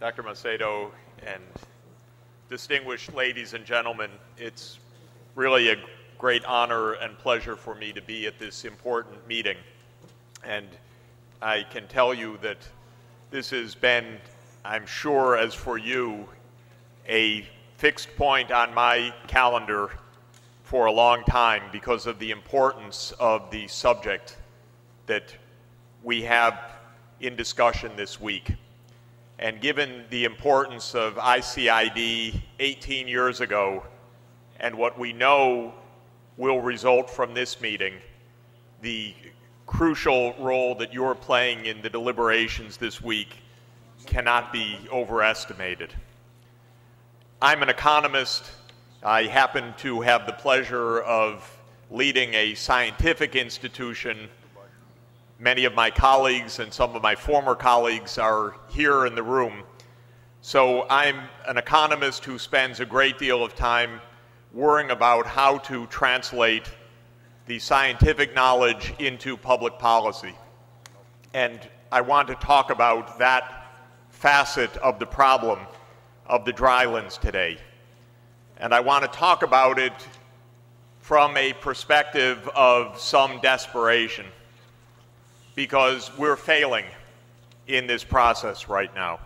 Dr. Macedo, and distinguished ladies and gentlemen, it's really a great honor and pleasure for me to be at this important meeting. And I can tell you that this has been, I'm sure as for you, a fixed point on my calendar for a long time because of the importance of the subject that we have in discussion this week. And given the importance of ICID 18 years ago and what we know will result from this meeting, the crucial role that you're playing in the deliberations this week cannot be overestimated. I'm an economist. I happen to have the pleasure of leading a scientific institution. Many of my colleagues and some of my former colleagues are here in the room. So I'm an economist who spends a great deal of time worrying about how to translate the scientific knowledge into public policy. And I want to talk about that facet of the problem of the Drylands today. And I want to talk about it from a perspective of some desperation, because we're failing in this process right now.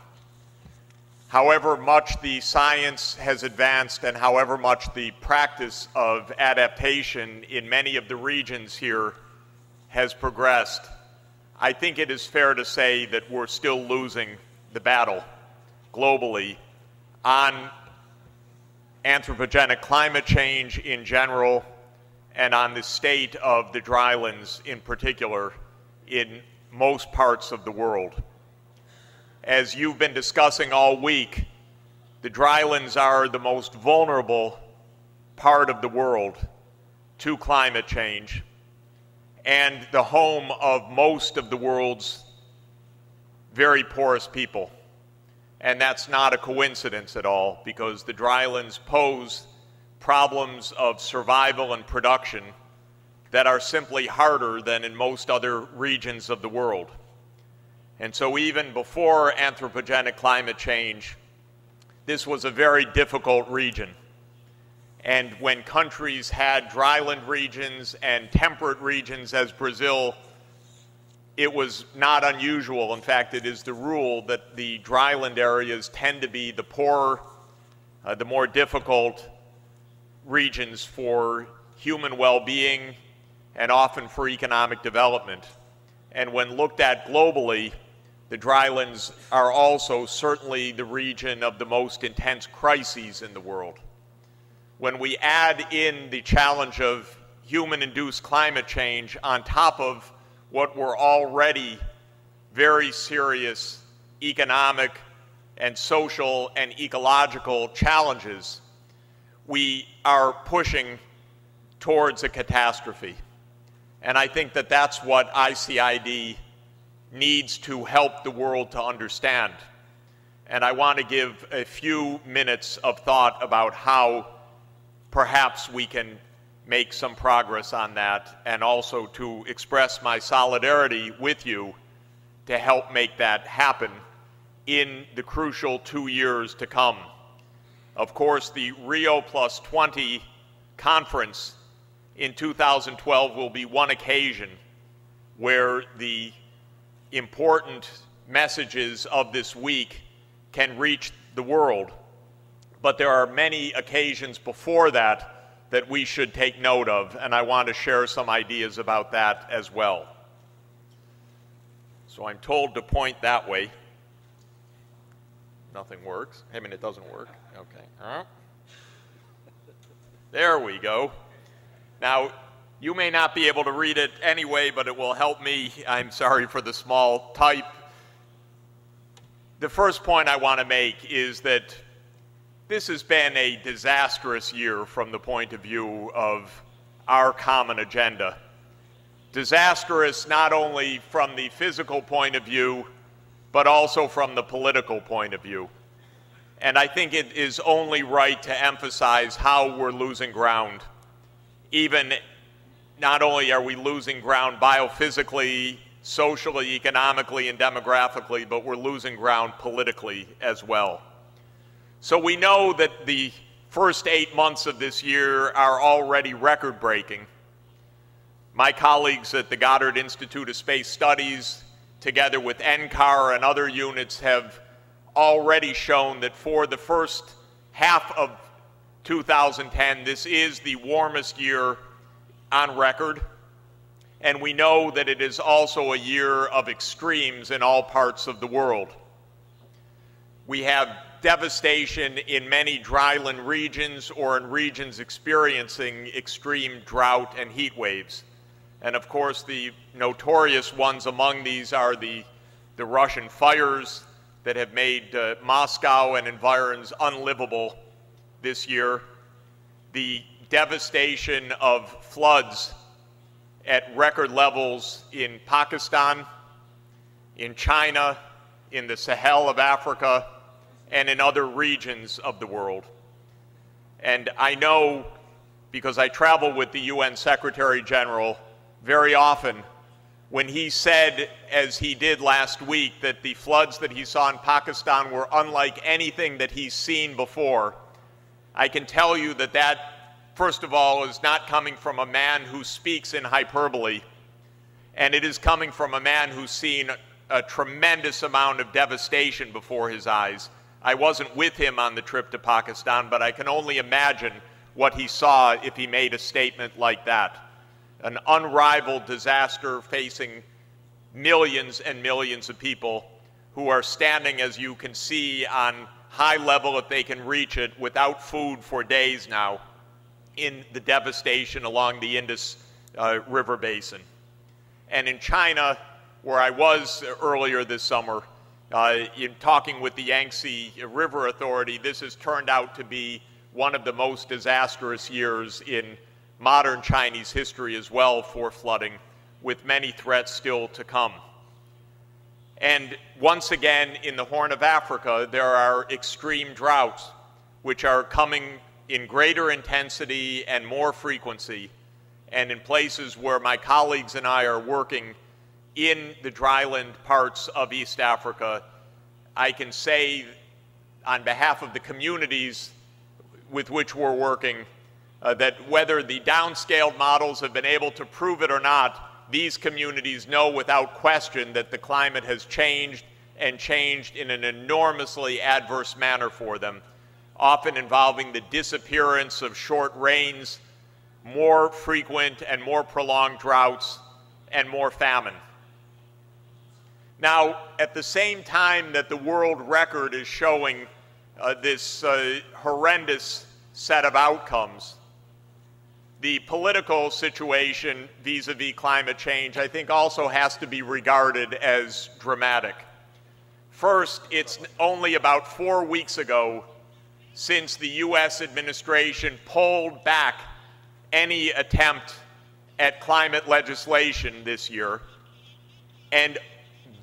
However much the science has advanced and however much the practice of adaptation in many of the regions here has progressed, I think it is fair to say that we're still losing the battle globally on anthropogenic climate change in general and on the state of the Drylands in particular in most parts of the world. As you've been discussing all week, the Drylands are the most vulnerable part of the world to climate change and the home of most of the world's very poorest people. And that's not a coincidence at all, because the Drylands pose problems of survival and production that are simply harder than in most other regions of the world. And so even before anthropogenic climate change, this was a very difficult region. And when countries had dryland regions and temperate regions as Brazil, it was not unusual. In fact, it is the rule that the dryland areas tend to be the poorer, the more difficult regions for human well-being and often for economic development. And when looked at globally, the Drylands are also certainly the region of the most intense crises in the world. When we add in the challenge of human-induced climate change on top of what were already very serious economic and social and ecological challenges, we are pushing towards a catastrophe. And I think that that's what ICID needs to help the world to understand. And I want to give a few minutes of thought about how perhaps we can make some progress on that, and also to express my solidarity with you to help make that happen in the crucial 2 years to come. Of course, the Rio Plus 20 conference in 2012 will be one occasion where the important messages of this week can reach the world. But there are many occasions before that that we should take note of, and I want to share some ideas about that as well. So I'm told to point that way. Nothing works. I mean, it doesn't work. Okay. There we go. Now, you may not be able to read it anyway, but it will help me. I'm sorry for the small type. The first point I want to make is that this has been a disastrous year from the point of view of our common agenda. Disastrous not only from the physical point of view, but also from the political point of view. And I think it is only right to emphasize how we're losing ground. Even not only are we losing ground biophysically, socially, economically, and demographically, but we're losing ground politically as well. So we know that the first 8 months of this year are already record-breaking. My colleagues at the Goddard Institute of Space Studies, together with NCAR and other units, have already shown that for the first half of 2010, this is the warmest year on record. And we know that it is also a year of extremes in all parts of the world. We have devastation in many dryland regions or in regions experiencing extreme drought and heat waves. And of course, the notorious ones among these are the Russian fires that have made Moscow and environs unlivable this year, the devastation of floods at record levels in Pakistan, in China, in the Sahel of Africa, and in other regions of the world. And I know, because I travel with the UN Secretary General very often, when he said, as he did last week, that the floods that he saw in Pakistan were unlike anything that he's seen before, I can tell you that that, first of all, is not coming from a man who speaks in hyperbole, and it is coming from a man who's seen a tremendous amount of devastation before his eyes. I wasn't with him on the trip to Pakistan, but I can only imagine what he saw if he made a statement like that. An unrivaled disaster facing millions and millions of people who are standing, as you can see, on high level, if they can reach it, without food for days now in the devastation along the Indus River basin. And in China, where I was earlier this summer, in talking with the Yangtze River Authority, this has turned out to be one of the most disastrous years in modern Chinese history as well for flooding, with many threats still to come. And once again, in the Horn of Africa, there are extreme droughts, which are coming in greater intensity and more frequency. And in places where my colleagues and I are working in the dryland parts of East Africa, I can say on behalf of the communities with which we're working, that whether the downscaled models have been able to prove it or not, these communities know without question that the climate has changed, and changed in an enormously adverse manner for them, often involving the disappearance of short rains, more frequent and more prolonged droughts, and more famine. Now, at the same time that the world record is showing this horrendous set of outcomes, the political situation vis-a-vis climate change, I think, also has to be regarded as dramatic. First, it's only about 4 weeks ago since the U.S. administration pulled back any attempt at climate legislation this year, and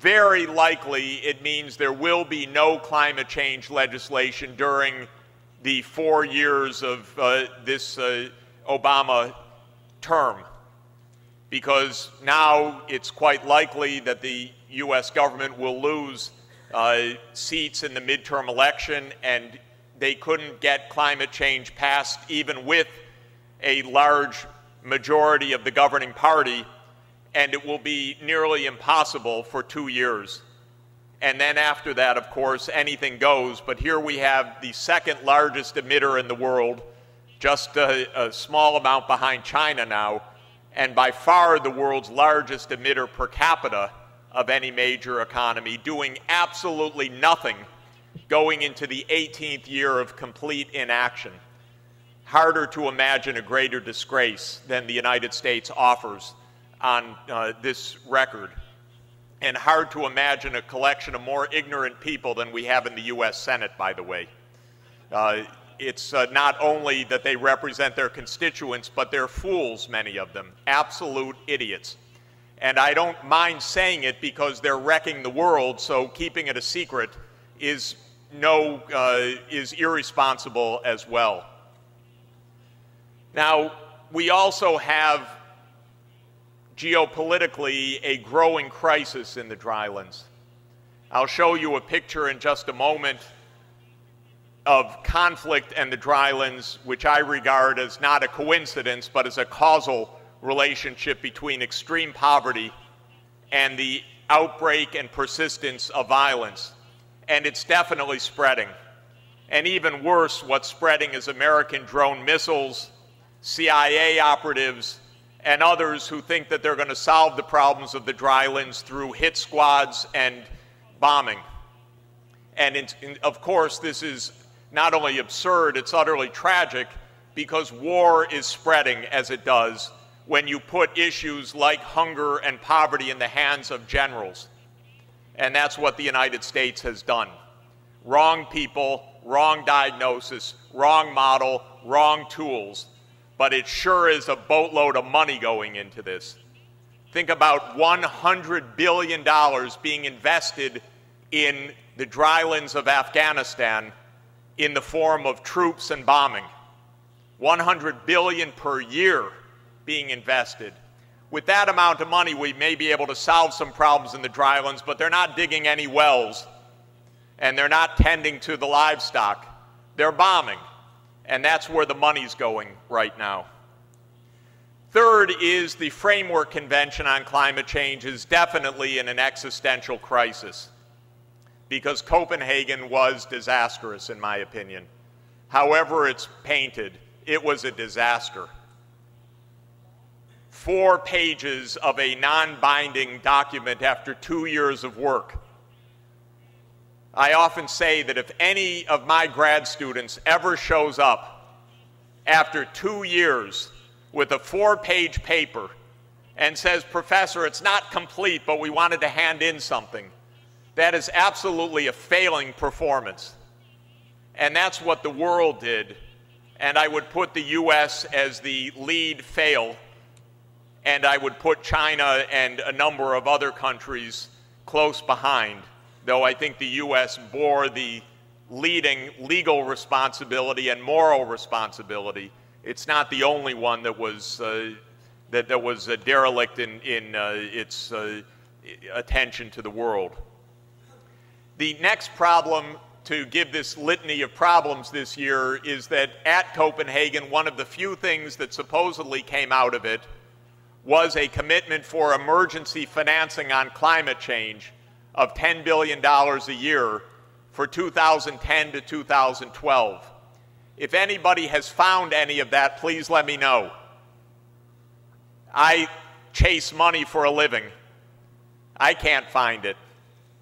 very likely it means there will be no climate change legislation during the 4 years of this Obama term, because now it's quite likely that the U.S. government will lose seats in the midterm election, and they couldn't get climate change passed even with a large majority of the governing party, and it will be nearly impossible for 2 years. And then after that, of course, anything goes. But here we have the second largest emitter in the world, just a small amount behind China now, and by far the world's largest emitter per capita of any major economy, doing absolutely nothing, going into the 18th year of complete inaction. Harder to imagine a greater disgrace than the United States offers on this record, and hard to imagine a collection of more ignorant people than we have in the U.S. Senate, by the way. It's not only that they represent their constituents, but they're fools, many of them, absolute idiots. And I don't mind saying it because they're wrecking the world, so keeping it a secret is irresponsible as well. Now, we also have geopolitically a growing crisis in the Drylands. I'll show you a picture in just a moment of conflict and the Drylands, which I regard as not a coincidence, but as a causal relationship between extreme poverty and the outbreak and persistence of violence. And it's definitely spreading. And even worse, what's spreading is American drone missiles, CIA operatives, and others who think that they're going to solve the problems of the Drylands through hit squads and bombing. And of course, this is not only absurd, it's utterly tragic, because war is spreading as it does when you put issues like hunger and poverty in the hands of generals. And that's what the United States has done. Wrong people, wrong diagnosis, wrong model, wrong tools, but it sure is a boatload of money going into this. Think about $100 billion being invested in the Drylands of Afghanistan in the form of troops and bombing. $100 billion per year being invested. With that amount of money, we may be able to solve some problems in the Drylands, but they're not digging any wells, and they're not tending to the livestock. They're bombing, and that's where the money's going right now. Third is the Framework Convention on Climate Change is definitely in an existential crisis, because Copenhagen was disastrous, in my opinion. However it's painted, it was a disaster. 4 pages of a non-binding document after 2 years of work. I often say that if any of my grad students ever shows up after 2 years with a 4-page paper and says, "Professor, it's not complete, but we wanted to hand in something," that is absolutely a failing performance. And that's what the world did. And I would put the US as the lead fail, and I would put China and a number of other countries close behind, though I think the US bore the leading legal responsibility and moral responsibility. It's not the only one that was derelict in its attention to the world. The next problem, to give this litany of problems this year, is that at Copenhagen, one of the few things that supposedly came out of it was a commitment for emergency financing on climate change of $10 billion a year for 2010 to 2012. If anybody has found any of that, please let me know. I chase money for a living. I can't find it.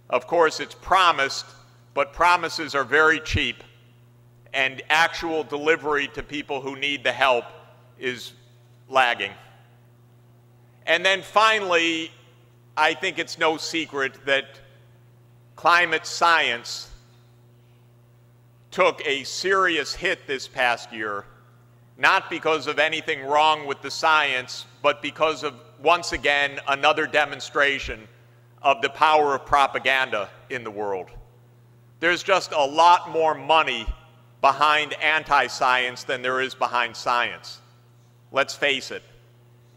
Of course, it's promised, but promises are very cheap, and actual delivery to people who need the help is lagging. And then finally, I think it's no secret that climate science took a serious hit this past year, not because of anything wrong with the science, but because of, once again, another demonstration of the power of propaganda in the world. There's just a lot more money behind anti-science than there is behind science. Let's face it.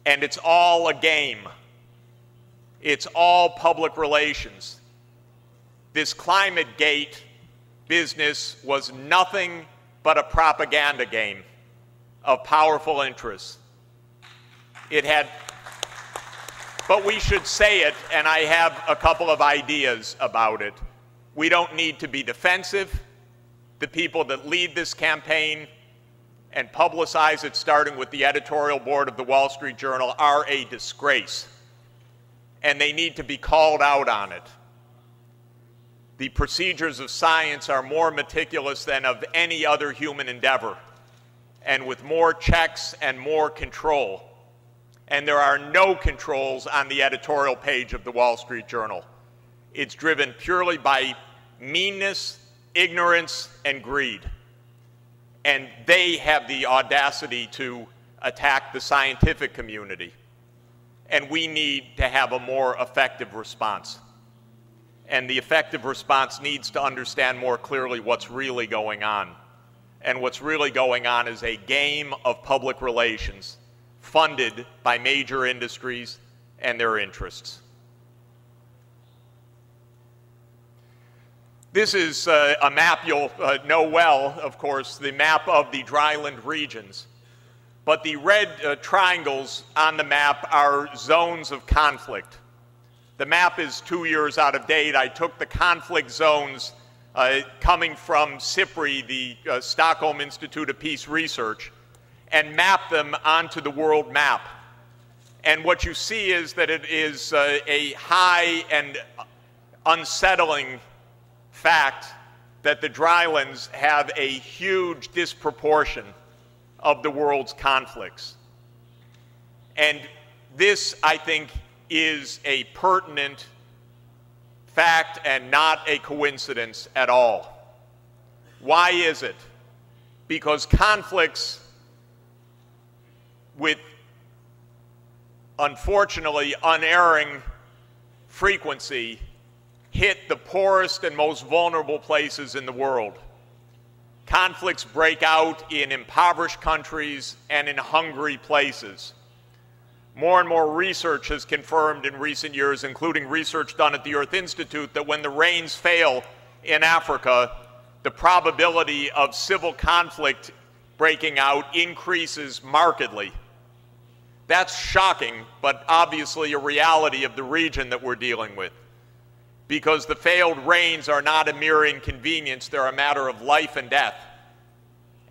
And it's all a game. It's all public relations. This climate gate business was nothing but a propaganda game of powerful interests. It had, but we should say it, and I have a couple of ideas about it. We don't need to be defensive. The people that lead this campaign and publicize it, starting with the editorial board of the Wall Street Journal, are a disgrace. And they need to be called out on it. The procedures of science are more meticulous than of any other human endeavor, and with more checks and more control. And there are no controls on the editorial page of the Wall Street Journal. It's driven purely by meanness, ignorance, and greed. And they have the audacity to attack the scientific community. And we need to have a more effective response. And the effective response needs to understand more clearly what's really going on. And what's really going on is a game of public relations funded by major industries and their interests. This is a map you'll know well, of course, the map of the dryland regions. But the red triangles on the map are zones of conflict. The map is 2 years out of date. I took the conflict zones coming from SIPRI, the Stockholm Institute of Peace Research, and mapped them onto the world map. And what you see is that it is a high and unsettling fact that the drylands have a huge disproportion of the world's conflicts. And this, I think, is a pertinent fact and not a coincidence at all. Why is it? Because conflicts with, unfortunately, unerring frequency hit the poorest and most vulnerable places in the world. Conflicts break out in impoverished countries and in hungry places. More and more research has confirmed in recent years, including research done at the Earth Institute, that when the rains fail in Africa, the probability of civil conflict breaking out increases markedly. That's shocking, but obviously a reality of the region that we're dealing with, because the failed rains are not a mere inconvenience, they're a matter of life and death.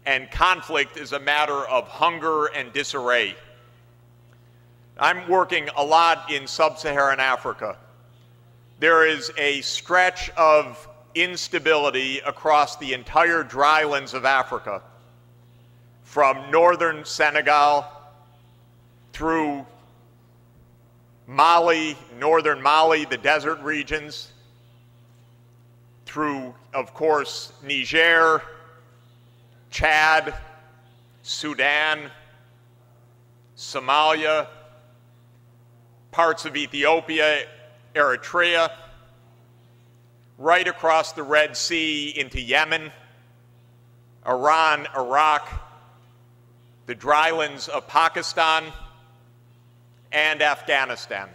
And conflict is a matter of hunger and disarray. I'm working a lot in sub-Saharan Africa. There is a stretch of instability across the entire drylands of Africa, from northern Senegal through Mali, northern Mali, the desert regions, through, of course, Niger, Chad, Sudan, Somalia, parts of Ethiopia, Eritrea, right across the Red Sea into Yemen, Iran, Iraq, the drylands of Pakistan, and Afghanistan.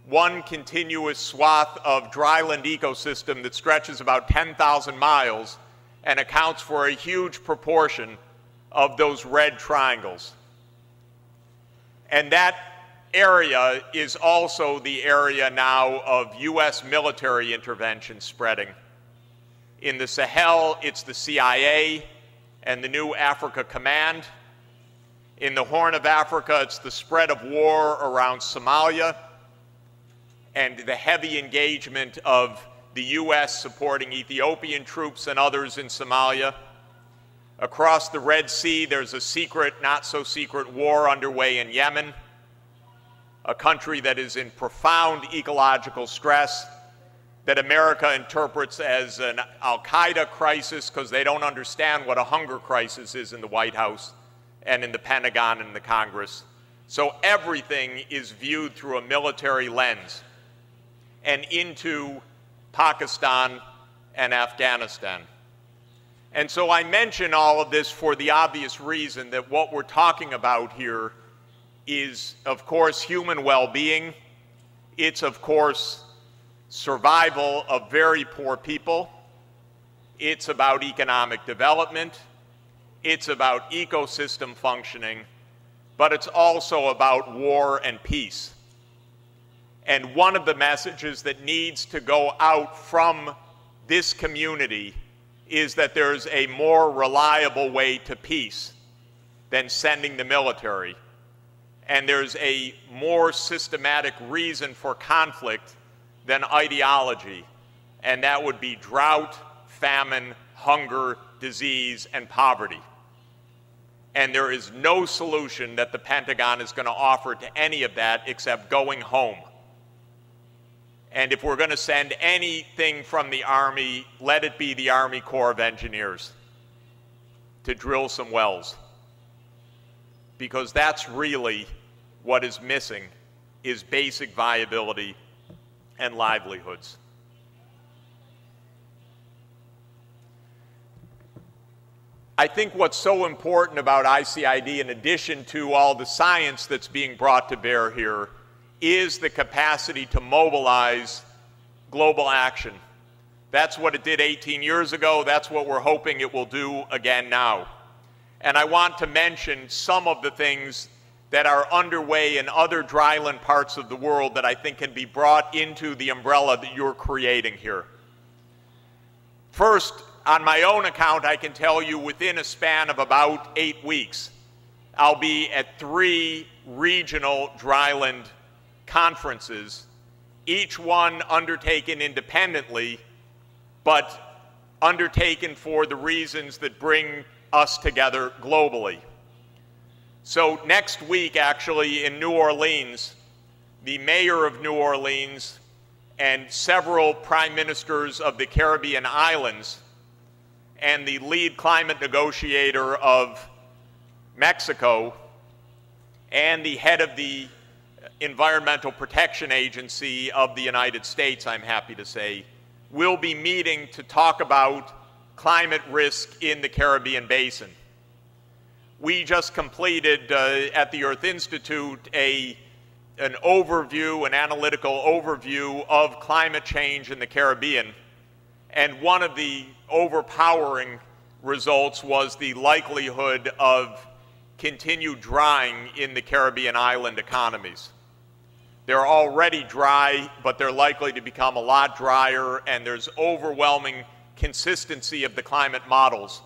One continuous swath of dryland ecosystem that stretches about 10,000 miles and accounts for a huge proportion of those red triangles. And that area is also the area now of U.S. military intervention spreading. In the Sahel, it's the CIA and the new Africa Command. In the Horn of Africa, it's the spread of war around Somalia and the heavy engagement of the U.S. supporting Ethiopian troops and others in Somalia. Across the Red Sea, there's a secret, not so secret war underway in Yemen, a country that is in profound ecological stress that America interprets as an al-Qaeda crisis because they don't understand what a hunger crisis is in the White House and in the Pentagon and the Congress. So everything is viewed through a military lens and into Pakistan and Afghanistan. And so I mention all of this for the obvious reason that what we're talking about here is, of course, human well-being. It's, of course, survival of very poor people. It's about economic development. It's about ecosystem functioning. But it's also about war and peace. And one of the messages that needs to go out from this community is that there's a more reliable way to peace than sending the military. And there's a more systematic reason for conflict than ideology, and that would be drought, famine, hunger, disease, and poverty. And there is no solution that the Pentagon is going to offer to any of that except going home. And if we're going to send anything from the Army, let it be the Army Corps of Engineers to drill some wells. Because that's really what is missing, is basic viability and livelihoods. I think what's so important about ICID, in addition to all the science that's being brought to bear here, is the capacity to mobilize global action. That's what it did 18 years ago. That's what we're hoping it will do again now. And I want to mention some of the things that are underway in other dryland parts of the world that I think can be brought into the umbrella that you're creating here. First, on my own account, I can tell you within a span of about 8 weeks, I'll be at 3 regional dryland conferences, each one undertaken independently, but undertaken for the reasons that bring us together globally. So next week, actually, in New Orleans, the mayor of New Orleans and several prime ministers of the Caribbean islands and the lead climate negotiator of Mexico and the head of the Environmental Protection Agency of the United States, I'm happy to say, will be meeting to talk about climate risk in the Caribbean basin. We just completed at the Earth Institute an overview, an analytical overview of climate change in the Caribbean. And one of the overpowering results was the likelihood of continued drying in the Caribbean island economies. They're already dry, but they're likely to become a lot drier, and there's overwhelming consistency of the climate models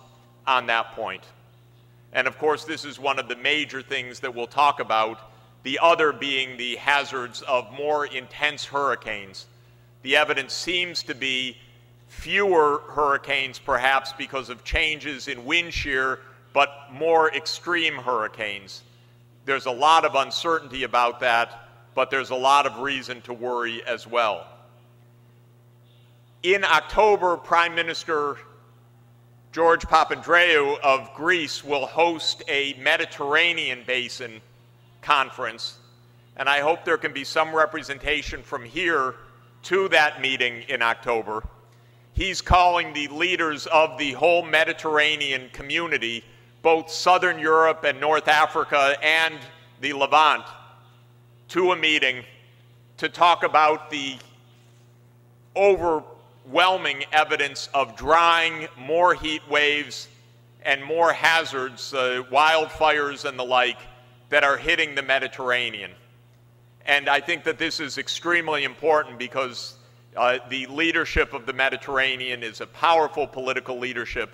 on that point. And of course, this is one of the major things that we'll talk about, the other being the hazards of more intense hurricanes. The evidence seems to be fewer hurricanes, perhaps because of changes in wind shear, but more extreme hurricanes. There's a lot of uncertainty about that, but there's a lot of reason to worry as well. In October, Prime Minister George Papandreou of Greece will host a Mediterranean Basin conference, and I hope there can be some representation from here to that meeting in October. He's calling the leaders of the whole Mediterranean community, both Southern Europe and North Africa and the Levant, to a meeting to talk about the overwhelming evidence of drying, more heat waves, and more hazards, wildfires and the like, that are hitting the Mediterranean. And I think that this is extremely important because the leadership of the Mediterranean is a powerful political leadership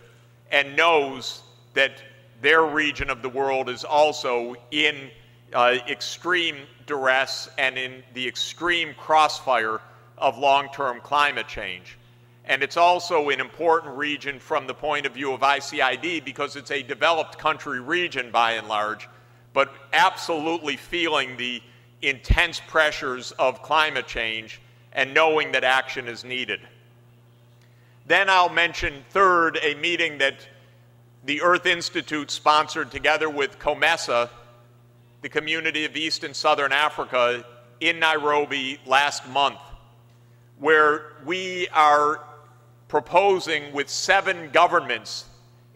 and knows that their region of the world is also in extreme duress and in the extreme crossfire of long-term climate change. And it's also an important region from the point of view of ICID because it's a developed country region by and large, but absolutely feeling the intense pressures of climate change and knowing that action is needed. Then I'll mention third, a meeting that the Earth Institute sponsored together with COMESA, the Community of East and Southern Africa, in Nairobi last month, where we are proposing with 7 governments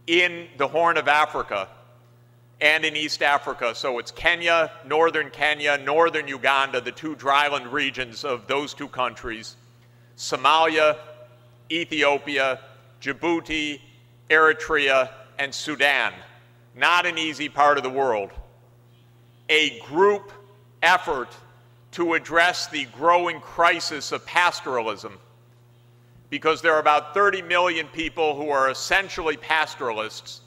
in the Horn of Africa and in East Africa. So it's Kenya, northern Uganda, the 2 dryland regions of those 2 countries, Somalia, Ethiopia, Djibouti, Eritrea, and Sudan. Not an easy part of the world. A group effort to address the growing crisis of pastoralism, because there are about 30 million people who are essentially pastoralists,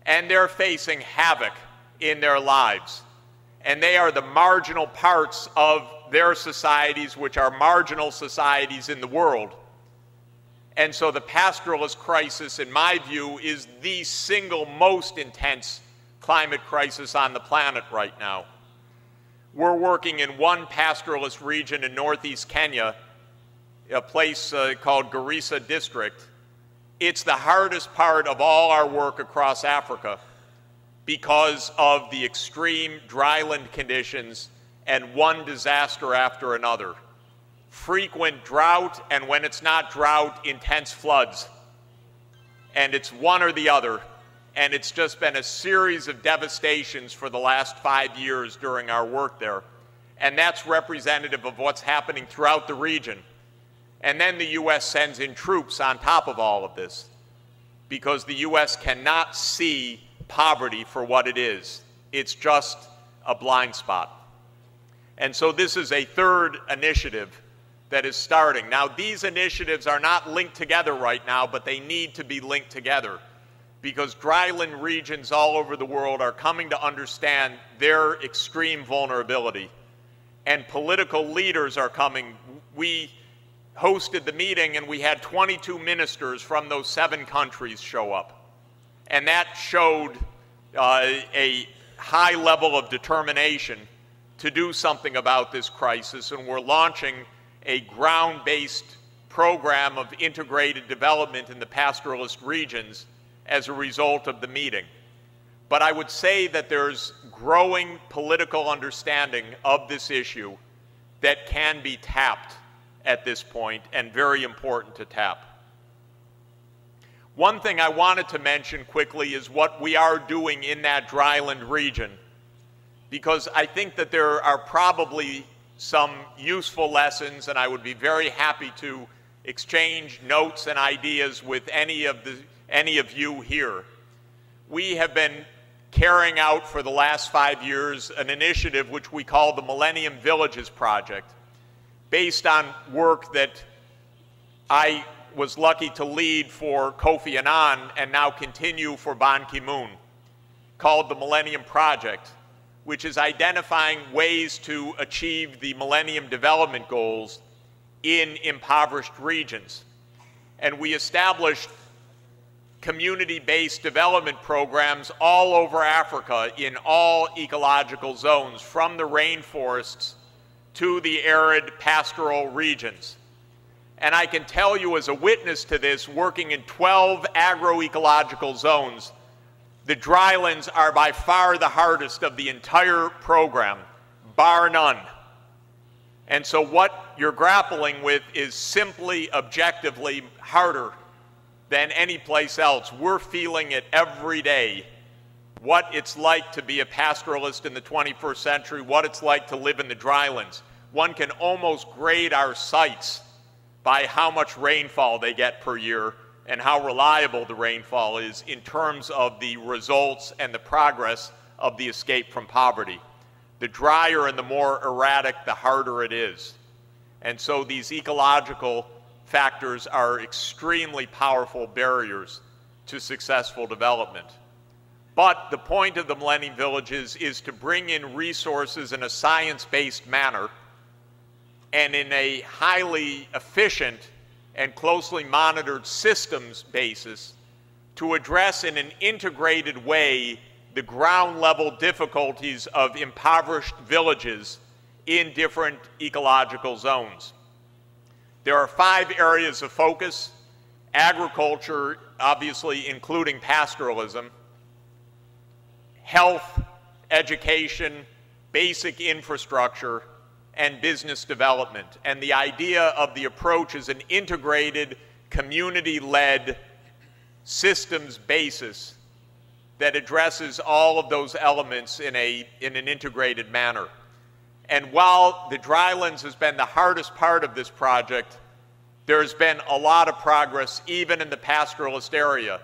and they're facing havoc in their lives. And they are the marginal parts of their societies, which are marginal societies in the world. And so the pastoralist crisis, in my view, is the single most intense climate crisis on the planet right now. We're working in one pastoralist region in northeast Kenya, a place called Garissa District. It's the hardest part of all our work across Africa because of the extreme dryland conditions and one disaster after another. Frequent drought, and when it's not drought, intense floods. And it's one or the other. And it's just been a series of devastations for the last 5 years during our work there. and that's representative of what's happening throughout the region. And then the U.S. sends in troops on top of all of this, because the U.S. cannot see poverty for what it is. It's just a blind spot. And so this is a third initiative that is starting. Now, these initiatives are not linked together right now, but they need to be linked together, because dryland regions all over the world are coming to understand their extreme vulnerability. And political leaders are coming. We hosted the meeting, and we had 22 ministers from those 7 countries show up. And that showed a high level of determination to do something about this crisis, and we're launching a ground-based program of integrated development in the pastoralist regions as a result of the meeting. But I would say that there's growing political understanding of this issue that can be tapped at this point, and very important to tap. One thing I wanted to mention quickly is what we are doing in that dryland region, because I think that there are probably some useful lessons, and I would be very happy to exchange notes and ideas with any of you here. We have been carrying out for the last 5 years an initiative which we call the Millennium Villages Project, based on work that I was lucky to lead for Kofi Annan and now continue for Ban Ki-moon, called the Millennium Project, which is identifying ways to achieve the Millennium Development Goals in impoverished regions. And we established community-based development programs all over Africa in all ecological zones, from the rainforests to the arid pastoral regions. And I can tell you, as a witness to this, working in 12 agroecological zones, the drylands are by far the hardest of the entire program, bar none. And so what you're grappling with is simply, objectively harder than any place else. We're feeling it every day, what it's like to be a pastoralist in the 21st century, what it's like to live in the drylands. One can almost grade our sites by how much rainfall they get per year and how reliable the rainfall is in terms of the results and the progress of the escape from poverty. The drier and the more erratic, the harder it is. And so these ecological factors are extremely powerful barriers to successful development. But the point of the Millennium Villages is to bring in resources in a science-based manner and in a highly efficient and closely monitored systems basis to address in an integrated way the ground level difficulties of impoverished villages in different ecological zones. There are 5 areas of focus: agriculture, obviously including pastoralism, health, education, basic infrastructure, and business development. And the idea of the approach is an integrated, community-led systems basis that addresses all of those elements in an integrated manner. And while the drylands has been the hardest part of this project, there's been a lot of progress even in the pastoralist area.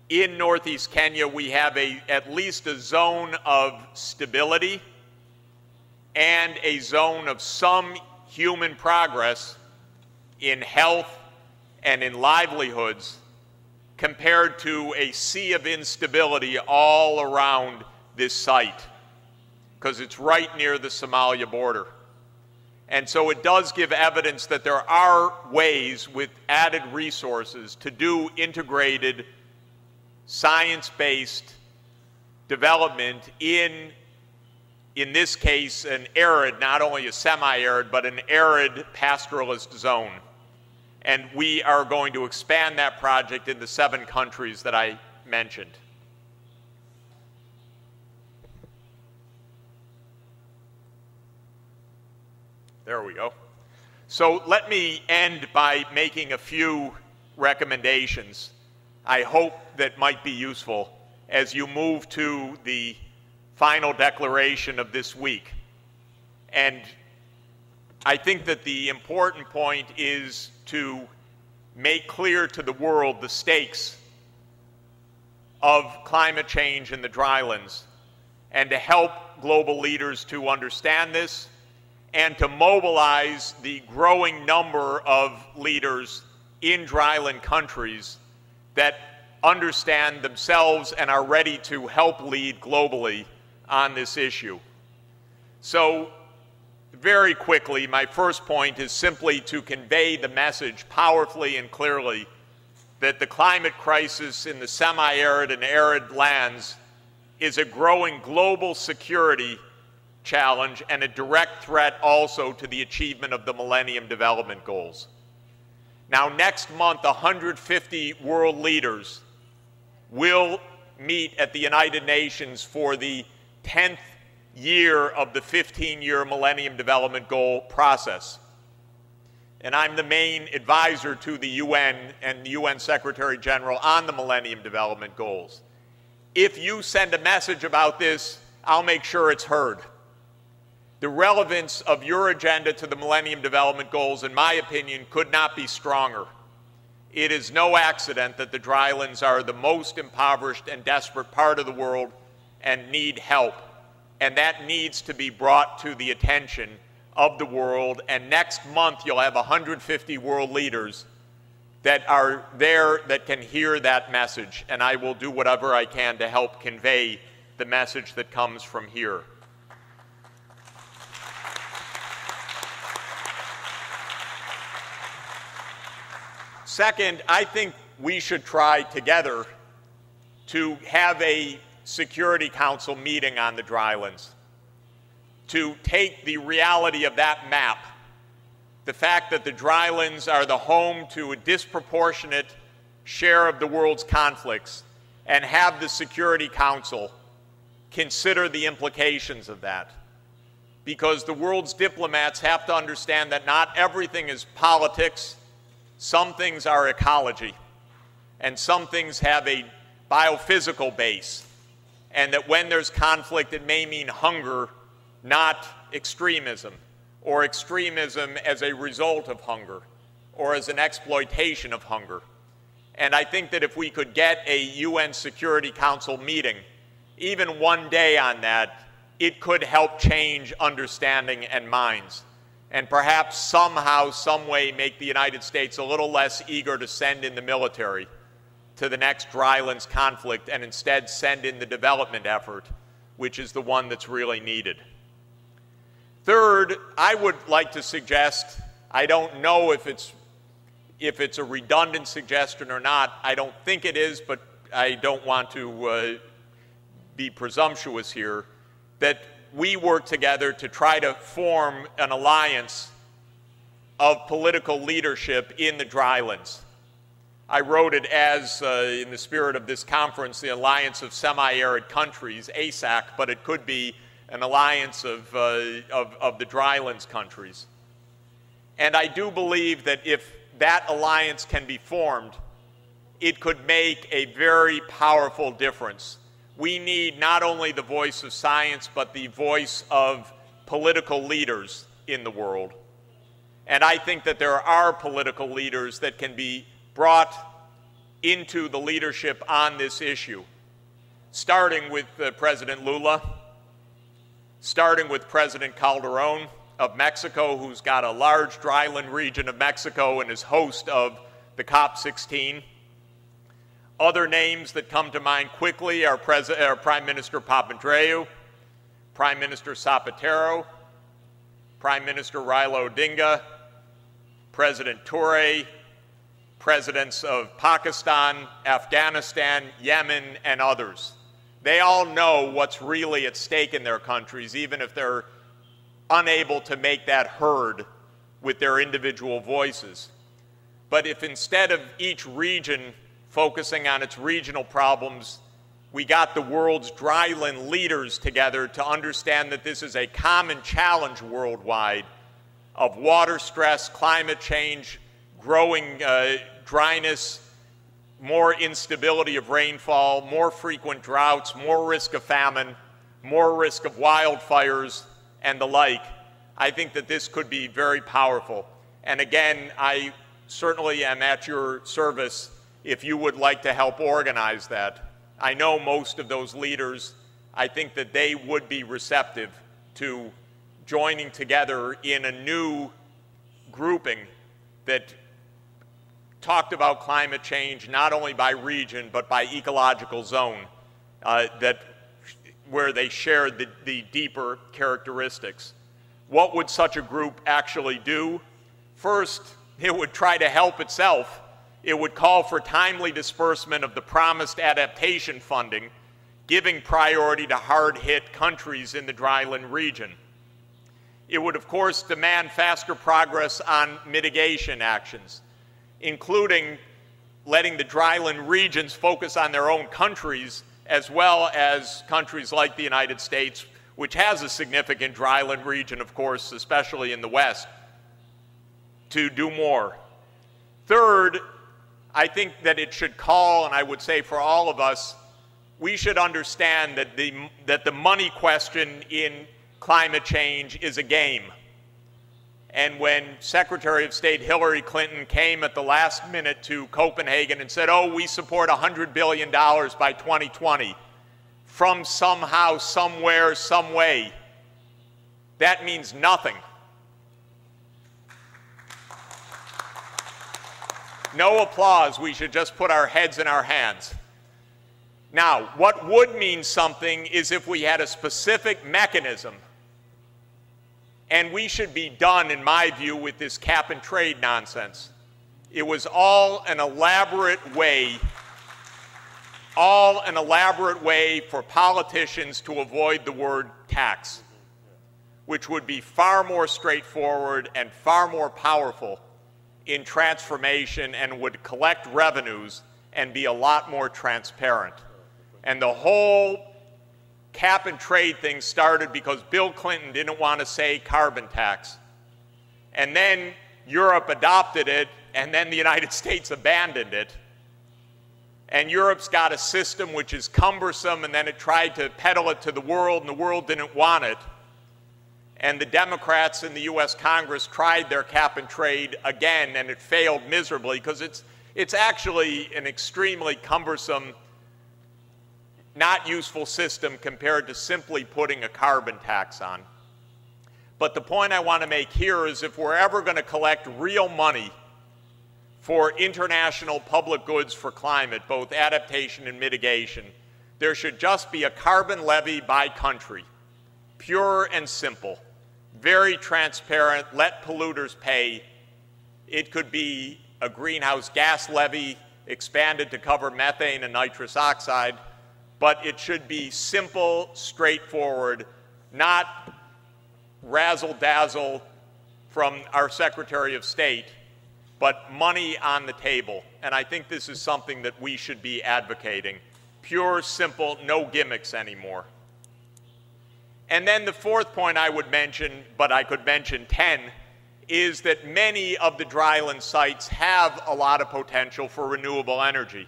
In Northeast Kenya, we have at least a zone of stability and a zone of some human progress in health and in livelihoods, compared to a sea of instability all around this site, because it's right near the Somalia border. And so it does give evidence that there are ways with added resources to do integrated, science-based development in this case, an arid, not only a semi-arid, but an arid pastoralist zone. And we are going to expand that project in the 7 countries that I mentioned. There we go. So let me end by making a few recommendations I hope that might be useful as you move to the final declaration of this week. And I think that the important point is to make clear to the world the stakes of climate change in the drylands, and to help global leaders to understand this, and to mobilize the growing number of leaders in dryland countries that understand themselves and are ready to help lead globally on this issue. So, very quickly, my first point is simply to convey the message powerfully and clearly that the climate crisis in the semi-arid and arid lands is a growing global security challenge and a direct threat also to the achievement of the Millennium Development Goals. Now, next month, 150 world leaders will meet at the United Nations for the 10th year of the 15-year Millennium Development Goal process. And I'm the main advisor to the UN and the UN Secretary General on the Millennium Development Goals. If you send a message about this, I'll make sure it's heard. The relevance of your agenda to the Millennium Development Goals, in my opinion, could not be stronger. It is no accident that the drylands are the most impoverished and desperate part of the world and need help. And that needs to be brought to the attention of the world. And next month, you'll have 150 world leaders that are there that can hear that message. And I will do whatever I can to help convey the message that comes from here. Second, I think we should try together to have a Security Council meeting on the drylands, to take the reality of that map, the fact that the drylands are the home to a disproportionate share of the world's conflicts, and have the Security Council consider the implications of that. Because the world's diplomats have to understand that not everything is politics. Some things are ecology, and some things have a biophysical base, and that when there's conflict, it may mean hunger, not extremism, or extremism as a result of hunger, or as an exploitation of hunger. And I think that if we could get a UN Security Council meeting, even one day on that, it could help change understanding and minds, and perhaps somehow, some way, make the United States a little less eager to send in the military to the next drylands conflict, and instead send in the development effort, which is the one that's really needed. Third, I would like to suggest, I don't know if it's a redundant suggestion or not. I don't think it is, but I don't want to be presumptuous here, that we work together to try to form an alliance of political leadership in the drylands. I wrote it as, in the spirit of this conference, the Alliance of Semi-Arid Countries, ASAC, but it could be an alliance of the drylands countries. And I do believe that if that alliance can be formed, it could make a very powerful difference. We need not only the voice of science, but the voice of political leaders in the world. And I think that there are political leaders that can be brought into the leadership on this issue, starting with President Lula, starting with President Calderon of Mexico, who's got a large dryland region of Mexico and is host of the COP16. Other names that come to mind quickly are Prime Minister Papandreou, Prime Minister Zapatero, Prime Minister Raila Odinga, President Toure, presidents of Pakistan, Afghanistan, Yemen, and others. They all know what's really at stake in their countries, even if they're unable to make that heard with their individual voices. But if instead of each region focusing on its regional problems, we got the world's dryland leaders together to understand that this is a common challenge worldwide of water stress, climate change, growing dryness, more instability of rainfall, more frequent droughts, more risk of famine, more risk of wildfires, and the like. I think that this could be very powerful. And again, I certainly am at your service if you would like to help organize that. I know most of those leaders. I think that they would be receptive to joining together in a new grouping that talked about climate change not only by region but by ecological zone, where they shared the deeper characteristics. What would such a group actually do? First, it would try to help itself. It would call for timely disbursement of the promised adaptation funding, giving priority to hard-hit countries in the dryland region. It would, of course, demand faster progress on mitigation actions, including letting the dryland regions focus on their own countries, as well as countries like the United States, which has a significant dryland region, of course, especially in the West, to do more. Third, I think that it should call, and I would say for all of us, we should understand that the money question in climate change is a game. And when Secretary of State Hillary Clinton came at the last minute to Copenhagen and said, oh, we support $100 billion by 2020 from somehow, somewhere, some way, that means nothing. No applause. We should just put our heads in our hands. Now, what would mean something is if we had a specific mechanism, and we should be done, in my view, with this cap and trade nonsense. It was all an elaborate way for politicians to avoid the word tax, which would be far more straightforward and far more powerful in transformation and would collect revenues and be a lot more transparent. And the whole cap and trade thing started because Bill Clinton didn't want to say carbon tax. And then Europe adopted it, and then the United States abandoned it. And Europe's got a system which is cumbersome, and then it tried to peddle it to the world, and the world didn't want it. And the Democrats in the US Congress tried their cap and trade again, and it failed miserably because it's actually an extremely cumbersome, not useful system compared to simply putting a carbon tax on. But the point I want to make here is if we're ever going to collect real money for international public goods for climate, both adaptation and mitigation, there should just be a carbon levy by country, pure and simple, very transparent, let polluters pay. It could be a greenhouse gas levy expanded to cover methane and nitrous oxide, but it should be simple, straightforward, not razzle-dazzle from our Secretary of State, but money on the table. And I think this is something that we should be advocating. Pure, simple, no gimmicks anymore. And then the fourth point I would mention, but I could mention 10, is that many of the dryland sites have a lot of potential for renewable energy.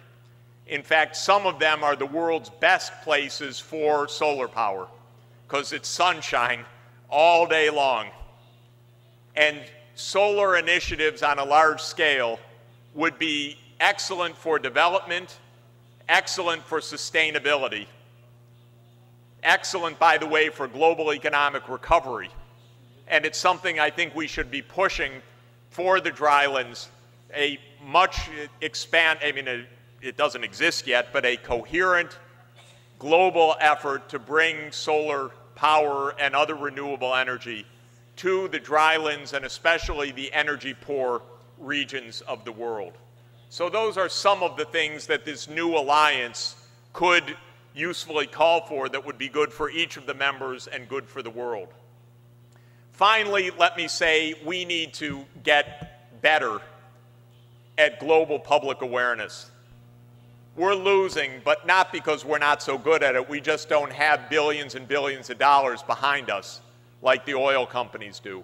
In fact, some of them are the world's best places for solar power because it's sunshine all day long. And solar initiatives on a large scale would be excellent for development, excellent for sustainability, excellent, by the way, for global economic recovery. And it's something I think we should be pushing for the drylands, a much it doesn't exist yet, but a coherent global effort to bring solar power and other renewable energy to the drylands and especially the energy-poor regions of the world. So those are some of the things that this new alliance could usefully call for that would be good for each of the members and good for the world. Finally, let me say we need to get better at global public awareness. We're losing, but not because we're not so good at it. We just don't have billions and billions of dollars behind us like the oil companies do.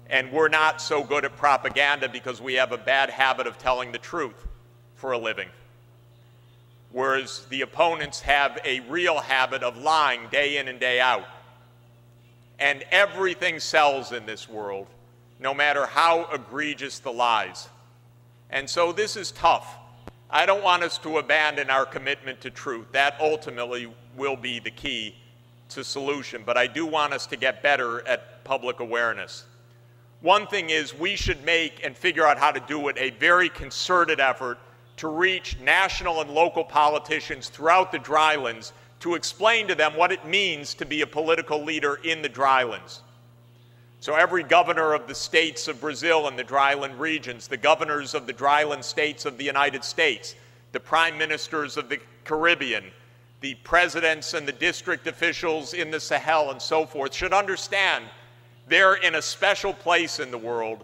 And we're not so good at propaganda because we have a bad habit of telling the truth for a living. Whereas the opponents have a real habit of lying day in and day out. and everything sells in this world, no matter how egregious the lies. And so this is tough. I don't want us to abandon our commitment to truth. That ultimately will be the key to solution, but I do want us to get better at public awareness. One thing is we should make and figure out how to do it a very concerted effort to reach national and local politicians throughout the Drylands to explain to them what it means to be a political leader in the Drylands. So every governor of the states of Brazil and the Dryland regions, the governors of the Dryland states of the United States, the prime ministers of the Caribbean, the presidents and the district officials in the Sahel and so forth should understand they're in a special place in the world.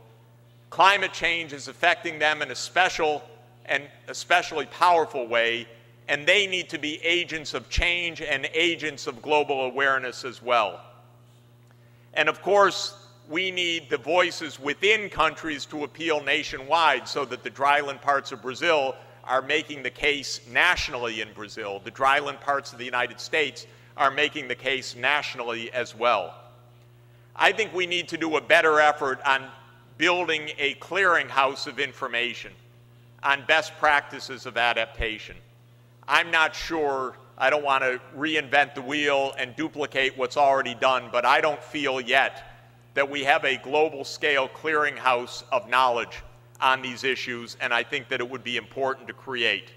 Climate change is affecting them in a special and especially powerful way, and they need to be agents of change and agents of global awareness as well. And of course, we need the voices within countries to appeal nationwide so that the dryland parts of Brazil are making the case nationally in Brazil. The dryland parts of the United States are making the case nationally as well. I think we need to do a better effort on building a clearinghouse of information on best practices of adaptation. I'm not sure, I don't want to reinvent the wheel and duplicate what's already done, but I don't feel yet that we have a global scale clearinghouse of knowledge on these issues, and I think that it would be important to create.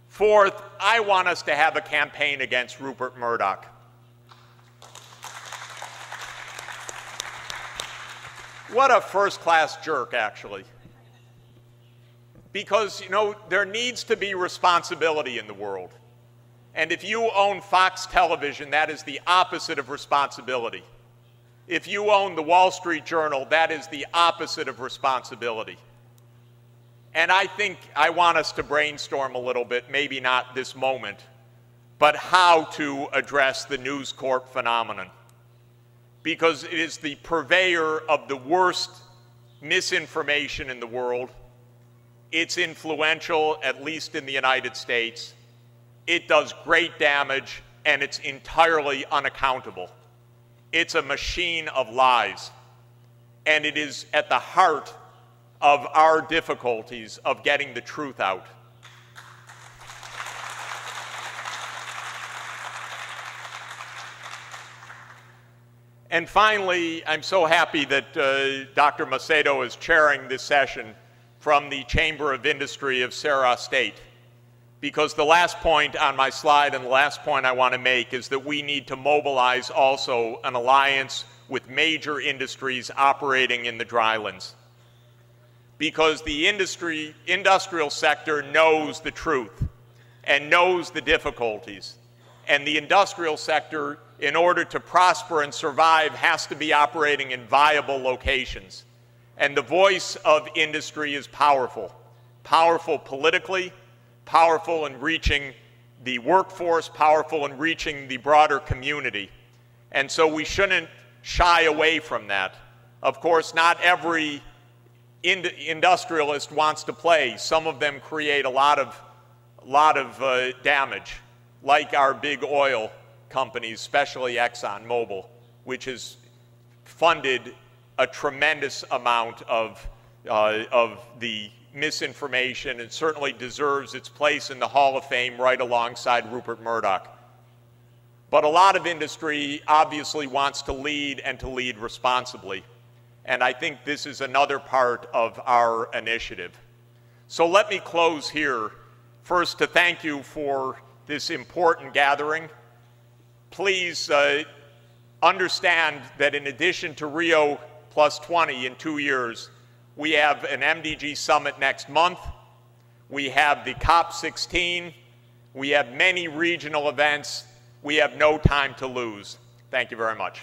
Fourth, I want us to have a campaign against Rupert Murdoch. What a first-class jerk, actually. Because, you know, there needs to be responsibility in the world. And if you own Fox Television, that is the opposite of responsibility. If you own the Wall Street Journal, that is the opposite of responsibility. And I think I want us to brainstorm a little bit, maybe not this moment, but how to address the News Corp phenomenon. Because it is the purveyor of the worst misinformation in the world. It's influential, at least in the United States. It does great damage, and it's entirely unaccountable. It's a machine of lies, and it is at the heart of our difficulties of getting the truth out. And finally, I'm so happy that Dr. Macedo is chairing this session from the Chamber of Industry of Ceará State, because the last point on my slide and the last point I want to make is that we need to mobilize also an alliance with major industries operating in the drylands, because the industrial sector knows the truth and knows the difficulties, and the industrial sector, in order to prosper and survive, has to be operating in viable locations. And the voice of industry is powerful. Powerful politically, powerful in reaching the workforce, powerful in reaching the broader community. And so we shouldn't shy away from that. Of course, not every industrialist wants to play. Some of them create a lot of damage, like our big oil companies, especially ExxonMobil, which has funded a tremendous amount of the misinformation and certainly deserves its place in the Hall of Fame right alongside Rupert Murdoch. But a lot of industry obviously wants to lead and to lead responsibly. And I think this is another part of our initiative. So let me close here. First, to thank you for this important gathering. Please understand that in addition to Rio Plus 20 in 2 years, we have an MDG summit next month. We have the COP16. We have many regional events. We have no time to lose. Thank you very much.